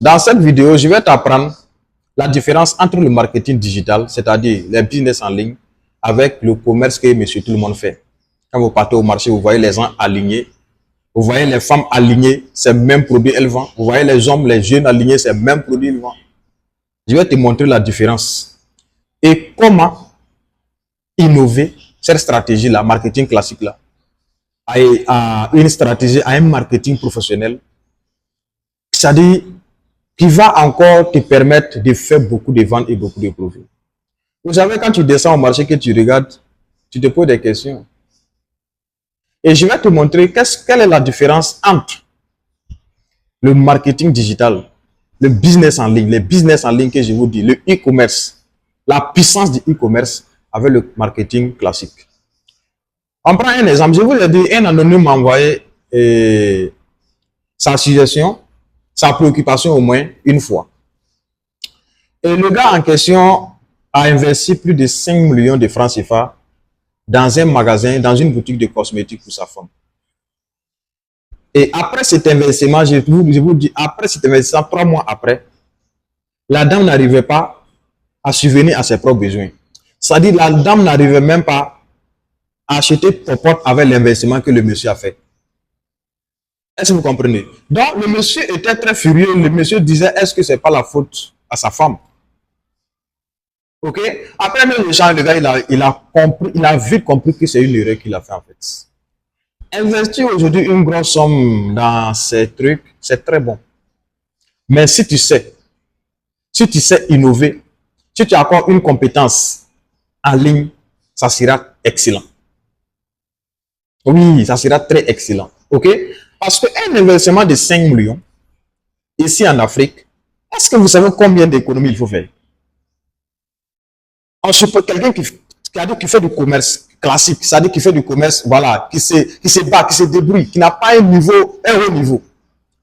Dans cette vidéo, je vais t'apprendre la différence entre le marketing digital, c'est-à-dire les business en ligne, avec le commerce que monsieur tout le monde fait. Quand vous partez au marché, vous voyez les gens alignés, vous voyez les femmes alignées, c'est le même produit elles vendent. Vous voyez les hommes, les jeunes alignés, c'est le même produit ils vendent. Je vais te montrer la différence et comment innover cette stratégie-là, marketing classique-là, à une stratégie, à un marketing professionnel, c'est-à-dire qui va encore te permettre de faire beaucoup de ventes et beaucoup de profits. Vous savez, quand tu descends au marché, que tu regardes, tu te poses des questions. Et je vais te montrer quelle est la différence entre le marketing digital, le business en ligne, les business en ligne que je vous dis, le e-commerce, la puissance du e-commerce avec le marketing classique. On prend un exemple. Je vous ai dit, un anonyme m'a envoyé sa suggestion, sa préoccupation au moins une fois. Et le gars en question a investi plus de 5 millions de francs CFA dans un magasin, dans une boutique de cosmétiques pour sa femme. Et après cet investissement, je vous dis, après cet investissement, 3 mois après, la dame n'arrivait pas à subvenir à ses propres besoins. C'est-à-dire, la dame n'arrivait même pas à acheter popote avec l'investissement que le monsieur a fait. Est-ce que vous comprenez? Donc, le monsieur était très furieux. Le monsieur disait, est-ce que c'est pas la faute à sa femme? Ok? Après même l'échange, le gars, il a vite compris que c'est une erreur qu'il a fait en fait. Investir aujourd'hui une grosse somme dans ces trucs, c'est très bon. Mais si tu sais innover, si tu as encore une compétence en ligne, ça sera excellent. Oui, ça sera très excellent. Ok? Parce qu'un investissement de 5 millions, ici en Afrique, est-ce que vous savez combien d'économies il faut faire? On suppose quelqu'un qui fait du commerce classique, c'est-à-dire qui fait du commerce, voilà, qui se bat, qui se débrouille, qui n'a pas un haut niveau.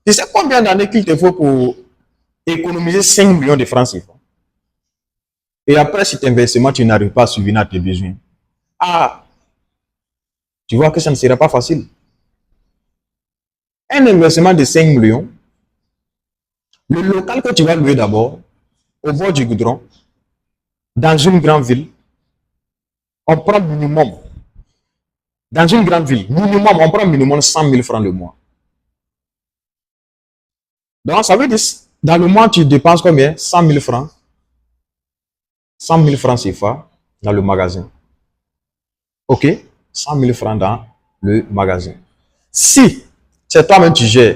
Tu sais combien d'années qu'il te faut pour économiser 5 millions de francs CFA? Et après cet investissement, tu n'arrives pas à subvenir à tes besoins. Ah, tu vois que ça ne sera pas facile. Un investissement de 5 millions, le local que tu vas louer d'abord, au bord du goudron, dans une grande ville, on prend minimum. Dans une grande ville, minimum, on prend minimum 100 000 francs le mois. Donc, ça veut dire, dans le mois, tu dépenses combien? 100 000 francs. 100 000 francs CFA dans le magasin. OK? 100 000 francs dans le magasin. Si c'est toi-même tu gères,